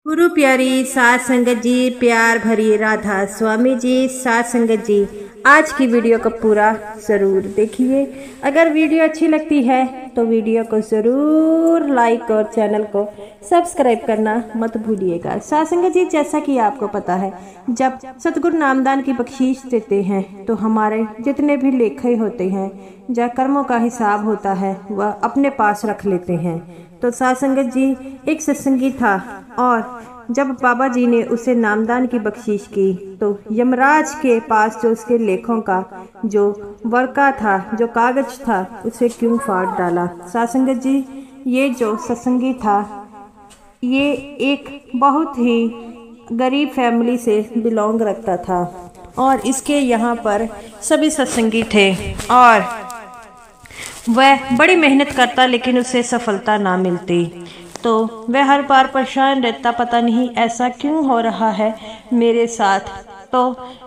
गुरु प्यारी साध संगत जी, प्यार भरी राधा स्वामी जी, साध संगत जी, आज की वीडियो को पूरा ज़रूर देखिए। अगर वीडियो अच्छी लगती है तो वीडियो को ज़रूर लाइक और चैनल को सब्सक्राइब करना मत भूलिएगा। साध संगत जी, जैसा कि आपको पता है, जब सतगुरु नामदान की बख्शीश देते हैं तो हमारे जितने भी लेखे होते हैं, जो कर्मों का हिसाब होता है, वह अपने पास रख लेते हैं। तो साध संगत जी, एक सत्संगी था और जब बाबा जी ने उसे नामदान की बख्शीश की तो यमराज के पास जो उसके लेखों का जो वर्का था, जो कागज था, उसे क्यों फाड़ डाला। साध संगत जी, ये जो सत्संगी था, ये एक बहुत ही गरीब फैमिली से बिलोंग रखता था और इसके यहाँ पर सभी सत्संगी थे और वह बड़ी मेहनत करता, लेकिन उसे सफलता ना मिलती। तो वह हर बार परेशान रहता, पता नहीं ऐसा क्यों हो रहा है मेरे साथ। तो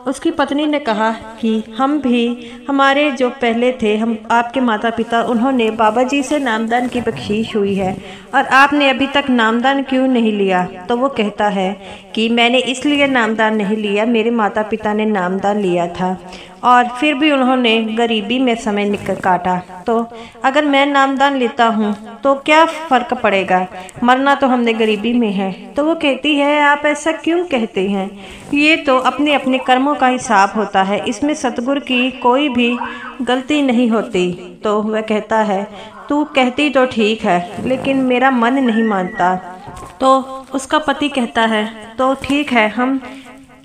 उसकी पत्नी ने कहा कि हम भी, हमारे जो पहले थे, हम आपके माता पिता, उन्होंने बाबा जी से नामदान की बख्शीश हुई है और आपने अभी तक नामदान क्यों नहीं लिया। तो वो कहता है कि मैंने इसलिए नामदान नहीं लिया, मेरे माता पिता ने नामदान लिया था और फिर भी उन्होंने गरीबी में समय निकल काटा। तो अगर मैं नामदान लेता हूँ तो क्या फ़र्क पड़ेगा, मरना तो हमने गरीबी में है। तो वो कहती है, आप ऐसा क्यों कहते हैं, ये तो अपने अपने कर्मों का हिसाब होता है, इसमें सतगुरु की कोई भी गलती नहीं होती। तो वह कहता है, तू कहती तो ठीक है, लेकिन मेरा मन नहीं मानता। तो उसका पति कहता है, तो ठीक है, हम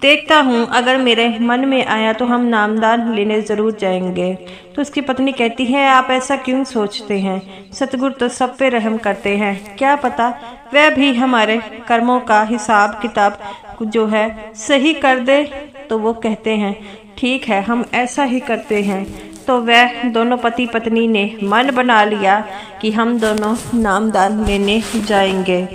देखता हूँ, अगर मेरे मन में आया तो हम नामदान लेने ज़रूर जाएंगे। तो उसकी पत्नी कहती है, आप ऐसा क्यों सोचते हैं, सतगुरु तो सब पे रहम करते हैं, क्या पता वह भी हमारे कर्मों का हिसाब किताब जो है सही कर दे। तो वो कहते हैं, ठीक है, हम ऐसा ही करते हैं। तो वह दोनों पति पत्नी ने मन बना लिया कि हम दोनों नामदान लेने जाएंगे।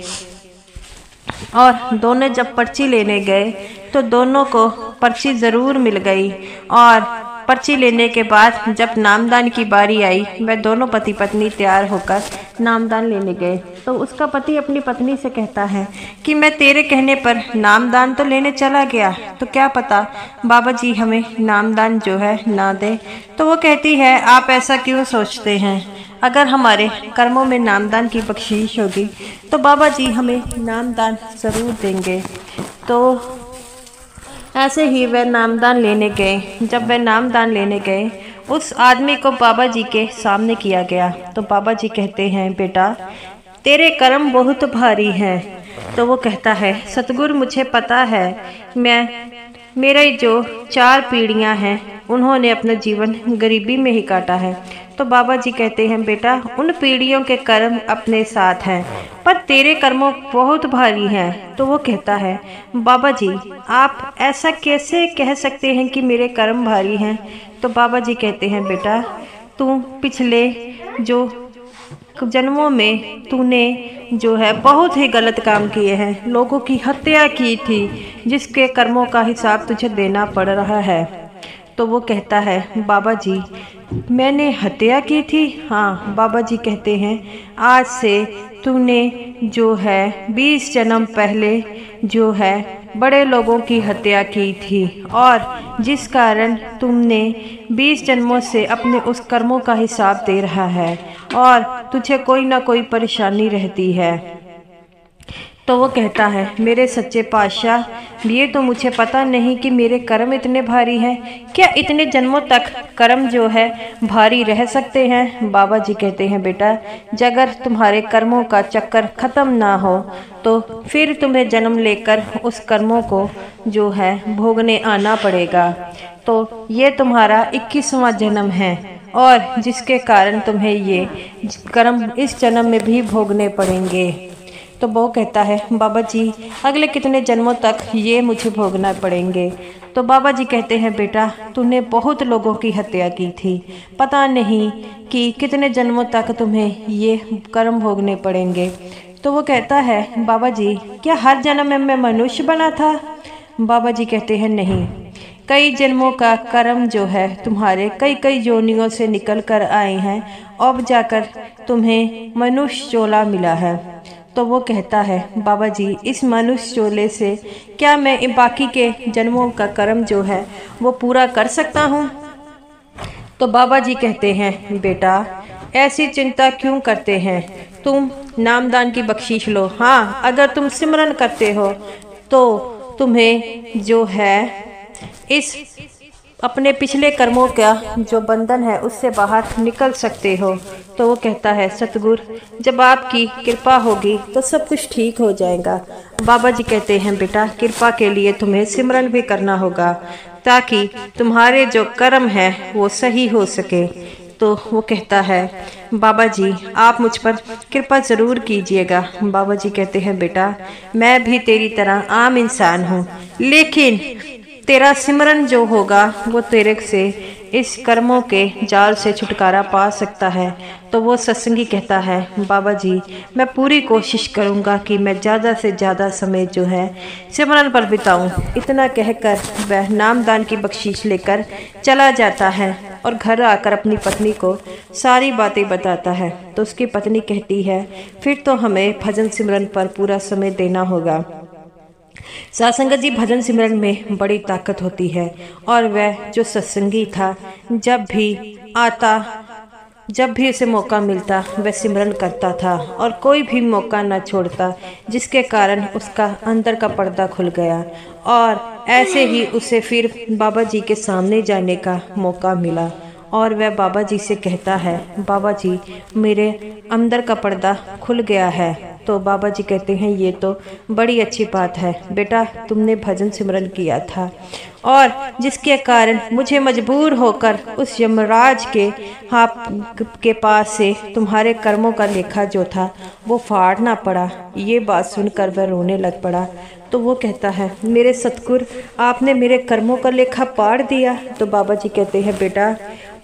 और दोनों जब पर्ची लेने गए तो दोनों को पर्ची ज़रूर मिल गई और पर्ची लेने के बाद जब नामदान की बारी आई, वह दोनों पति पत्नी तैयार होकर नामदान लेने गए। तो उसका पति अपनी पत्नी से कहता है कि मैं तेरे कहने पर नामदान तो लेने चला गया, तो क्या पता बाबा जी हमें नामदान जो है ना दे। तो वो कहती है, आप ऐसा क्यों सोचते हैं, अगर हमारे कर्मों में नामदान की बख्शीश होगी तो बाबा जी हमें नामदान ज़रूर देंगे। तो ऐसे ही वह नामदान लेने गए। जब वह नामदान लेने गए, उस आदमी को बाबा जी के सामने किया गया। तो बाबा जी कहते हैं, बेटा तेरे कर्म बहुत भारी हैं। तो वो कहता है, सतगुरु मुझे पता है, मेरे जो 4 पीढ़ियां हैं उन्होंने अपना जीवन गरीबी में ही काटा है। तो बाबा जी कहते हैं, बेटा उन पीढ़ियों के कर्म अपने साथ हैं, पर तेरे कर्मों बहुत भारी हैं। तो वो कहता है, बाबा जी आप ऐसा कैसे कह सकते हैं कि मेरे कर्म भारी हैं। तो बाबा जी कहते हैं, बेटा तू पिछले जो जन्मों में तूने जो है बहुत ही गलत काम किए हैं, लोगों की हत्या की थी, जिसके कर्मों का हिसाब तुझे देना पड़ रहा है। तो वो कहता है, बाबा जी मैंने हत्या की थी। हाँ। बाबा जी कहते हैं, आज से तूने जो है 20 जन्म पहले जो है बड़े लोगों की हत्या की थी और जिस कारण तुमने 20 जन्मों से अपने उस कर्मों का हिसाब दे रहा है और तुझे कोई ना कोई परेशानी रहती है। तो वो कहता है, मेरे सच्चे पातशाह, ये तो मुझे पता नहीं कि मेरे कर्म इतने भारी हैं, क्या इतने जन्मों तक कर्म जो है भारी रह सकते हैं। बाबा जी कहते हैं, बेटा अगर तुम्हारे कर्मों का चक्कर ख़त्म ना हो तो फिर तुम्हें जन्म लेकर उस कर्मों को जो है भोगने आना पड़ेगा। तो ये तुम्हारा 21वां जन्म है और जिसके कारण तुम्हें ये कर्म इस जन्म में भी भोगने पड़ेंगे। तो वो कहता है, बाबा जी अगले कितने जन्मों तक ये मुझे भोगना पड़ेंगे। तो बाबा जी कहते हैं, बेटा तूने बहुत लोगों की हत्या की थी, पता नहीं कि कितने जन्मों तक तुम्हें ये कर्म भोगने पड़ेंगे। तो वो कहता है, बाबा जी क्या हर जन्म में मैं मनुष्य बना था। बाबा जी कहते हैं, नहीं, कई जन्मों का कर्म जो है तुम्हारे कई कई योनियों से निकल कर आए हैं, अब जाकर तुम्हें मनुष्य चोला मिला है। तो वो कहता है, बाबा जी इस मनुष्य चोले से क्या मैं इन बाकी के जन्मों का कर्म जो है वो पूरा कर सकता हूँ? तो बाबा जी कहते हैं, बेटा ऐसी चिंता क्यों करते हैं, तुम नामदान की बख्शीश लो। हाँ, अगर तुम सिमरन करते हो तो तुम्हें जो है इस अपने पिछले कर्मों का जो बंधन है उससे बाहर निकल सकते हो। तो वो कहता है, सतगुरु जब आपकी कृपा होगी तो सब कुछ ठीक हो जाएगा। बाबा जी कहते हैं, बेटा कृपा के लिए तुम्हें सिमरन भी करना होगा ताकि तुम्हारे जो कर्म है वो सही हो सके। तो वो कहता है, बाबा जी आप मुझ पर कृपा ज़रूर कीजिएगा। बाबा जी कहते हैं, बेटा मैं भी तेरी तरह आम इंसान हूँ, लेकिन तेरा सिमरन जो होगा वो तेरे से इस कर्मों के जाल से छुटकारा पा सकता है। तो वो सत्संगी कहता है, बाबा जी मैं पूरी कोशिश करूँगा कि मैं ज़्यादा से ज़्यादा समय जो है सिमरन पर बिताऊँ। इतना कहकर वह नामदान की बख्शीश लेकर चला जाता है और घर आकर अपनी पत्नी को सारी बातें बताता है। तो उसकी पत्नी कहती है, फिर तो हमें भजन सिमरन पर पूरा समय देना होगा। सासंगत जी भजन सिमरन में बड़ी ताकत होती है और वह जो सत्संगी था जब भी उसे मौका मिलता वह सिमरन करता था और कोई भी मौका न छोड़ता, जिसके कारण उसका अंदर का पर्दा खुल गया और ऐसे ही उसे फिर बाबा जी के सामने जाने का मौका मिला। और वह बाबा जी से कहता है, बाबा जी मेरे अंदर का पर्दा खुल गया है। तो बाबा जी कहते हैं, ये तो बड़ी अच्छी बात है बेटा, तुमने भजन सिमरन किया था और जिसके कारण मुझे मजबूर होकर उस यमराज के हाथ के पास से तुम्हारे कर्मों का लेखा जो था वो फाड़ना पड़ा। ये बात सुनकर वह रोने लग पड़ा। तो वो कहता है, मेरे सतगुरु आपने मेरे कर्मों का लेखा पाड़ दिया। तो बाबा जी कहते हैं, बेटा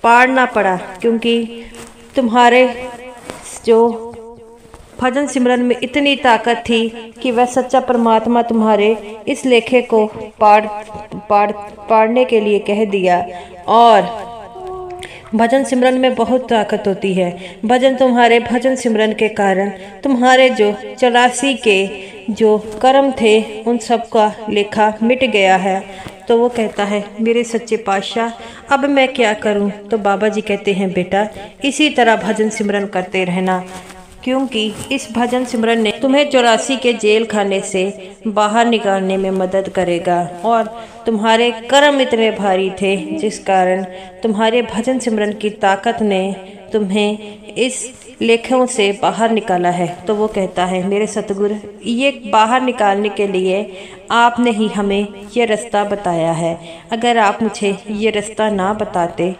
पाड़ना पड़ा क्योंकि तुम्हारे जो भजन सिमरन में इतनी ताकत थी कि वह सच्चा परमात्मा तुम्हारे इस लेखे को पाड़ने के लिए कह दिया। और भजन सिमरन में बहुत ताकत होती है। तुम्हारे भजन सिमरन के कारण तुम्हारे जो 84 के जो कर्म थे उन सब का लेखा मिट गया है। तो वो कहता है, मेरे सच्चे पातशाह अब मैं क्या करूं? तो बाबा जी कहते हैं, बेटा इसी तरह भजन सिमरन करते रहना, क्योंकि इस भजन सिमरन ने तुम्हें 84 के जेल खाने से बाहर निकालने में मदद करेगा। और तुम्हारे कर्म इतने भारी थे जिस कारण तुम्हारे भजन सिमरन की ताकत ने तुम्हें इस लेखों से बाहर निकाला है। तो वो कहता है, मेरे सतगुरु ये बाहर निकालने के लिए आपने ही हमें ये रास्ता बताया है। अगर आप मुझे ये रास्ता ना बताते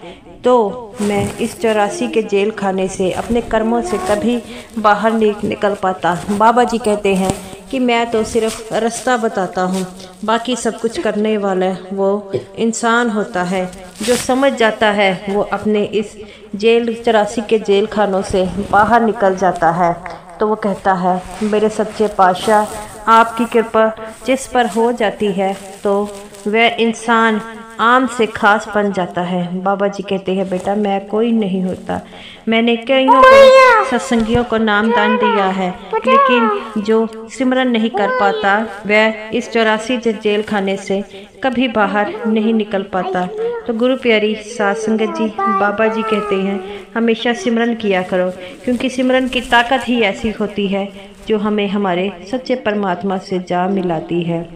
तो मैं इस 84 के जेल खाने से अपने कर्मों से कभी बाहर नहीं निकल पाता। बाबा जी कहते हैं कि मैं तो सिर्फ रास्ता बताता हूँ, बाकी सब कुछ करने वाला वो इंसान होता है। जो समझ जाता है वो अपने इस जेल 84 के जेल खानों से बाहर निकल जाता है। तो वो कहता है, मेरे सच्चे पातशाह आपकी कृपा जिस पर हो जाती है तो वह इंसान आम से खास बन जाता है। बाबा जी कहते हैं, बेटा मैं कोई नहीं होता, मैंने कईयों को सत्संगियों को नामदान दिया है, लेकिन जो सिमरन नहीं कर पाता वह इस 84 जेल खाने से कभी बाहर नहीं निकल पाता। तो गुरु प्यारी साध संगत जी, बाबा जी कहते हैं हमेशा सिमरन किया करो, क्योंकि सिमरन की ताकत ही ऐसी होती है जो हमें हमारे सच्चे परमात्मा से जा मिलाती है।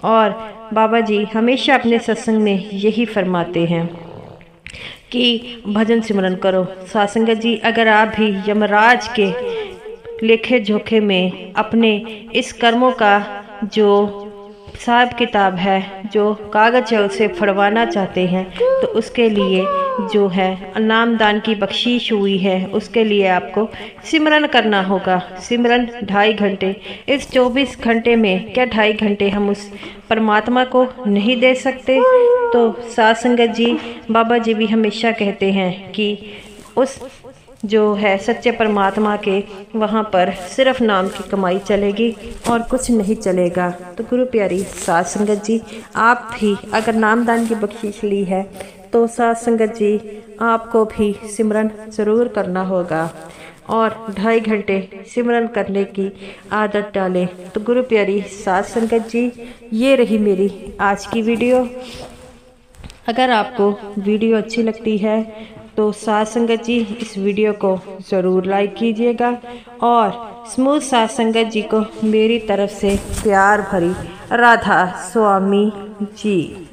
और बाबा जी हमेशा अपने सत्संग में यही फरमाते हैं कि भजन सिमरन करो। साध संगत जी, अगर आप भी यमराज के लेखे जोखे में अपने इस कर्मों का जो हिसाब किताब है, जो कागज है, उसे फड़वाना चाहते हैं तो उसके लिए जो है नामदान की बख्शीश हुई है, उसके लिए आपको सिमरन करना होगा। सिमरन 2.5 घंटे, इस 24 घंटे में क्या 2.5 घंटे हम उस परमात्मा को नहीं दे सकते? तो साध संगत जी, बाबा जी भी हमेशा कहते हैं कि उस जो है सच्चे परमात्मा के वहाँ पर सिर्फ नाम की कमाई चलेगी और कुछ नहीं चलेगा। तो गुरु प्यारी साध संगत जी, आप भी अगर नामदान की बख्शीश ली है तो साध संगत जी आपको भी सिमरन ज़रूर करना होगा। और 2.5 घंटे सिमरन करने की आदत डालें। तो गुरु प्यारी साध संगत जी, ये रही मेरी आज की वीडियो। अगर आपको वीडियो अच्छी लगती है तो साध संगत जी इस वीडियो को ज़रूर लाइक कीजिएगा और स्मूथ साध संगत जी को मेरी तरफ से प्यार भरी राधा स्वामी जी।